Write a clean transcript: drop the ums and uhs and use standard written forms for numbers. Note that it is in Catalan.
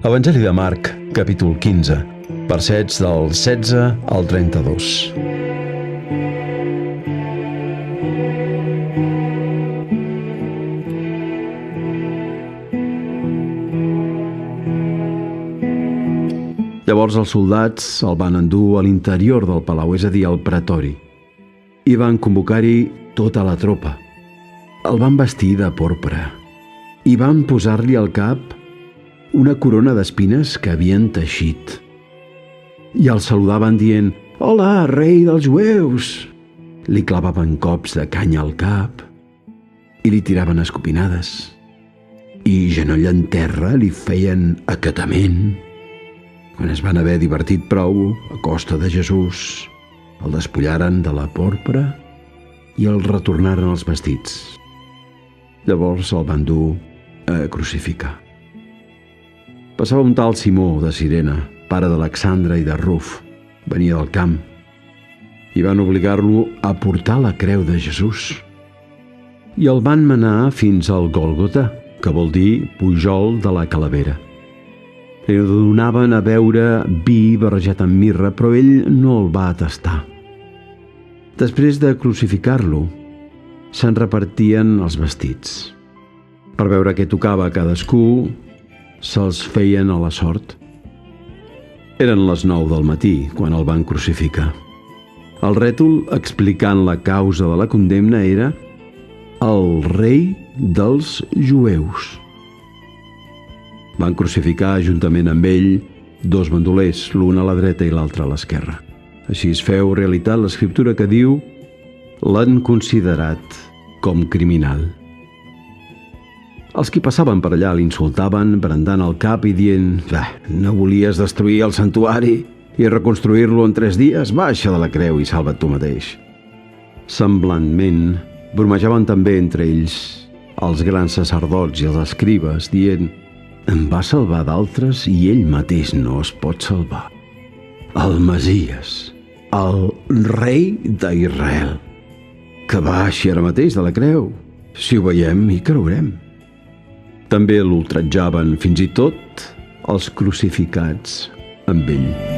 Evangeli de Marc, capítol 15, versets del 16 al 32. Llavors els soldats el van endur a l'interior del palau, és a dir, al pretori, i van convocar-hi tota la tropa. El van vestir de porpra i van posar-li al cap una corona d'espines que havien teixit. I el saludaven dient: «Hola, rei dels jueus!» Li clavaven cops de canya al cap i li tiraven escopinades. I genoll en terra li feien acatament. Quan es van haver divertit prou a costa de Jesús, el despullaren de la porpra i el retornaren als vestits. Llavors el van dur a crucificar. Passava un tal Simó de Cirene, pare d'Alexandre i de Ruf, venia del camp, i van obligar-lo a portar la creu de Jesús. I el van menar fins al Gòlgota, que vol dir pujol de la calavera. Li donaven a beure vi barrejat amb mirra, però ell no el va tastar. Després de crucificar-lo, se'n repartien els vestits. Per veure què tocava a cadascú, se'ls feien a la sort. Eren les 9 del matí quan el van crucificar. El rètol explicant la causa de la condemna era «El rei dels jueus». Van crucificar juntament amb ell 2 bandolers, l'un a la dreta i l'altre a l'esquerra. Així es feu realitat l'escriptura que diu: «L'han considerat com criminal». Els qui passaven per allà l'insultaven, brandant el cap i dient: «No volies destruir el santuari i reconstruir-lo en 3 dies? Baixa de la creu i salva't tu mateix». Semblantment, bromejaven també entre ells els grans sacerdots i els escribes, dient: «En va salvar d'altres i ell mateix no es pot salvar. El Messies, el rei d'Israel, que baixi ara mateix de la creu. Si ho veiem, hi creurem». També l'ultratjaven fins i tot els crucificats amb ell.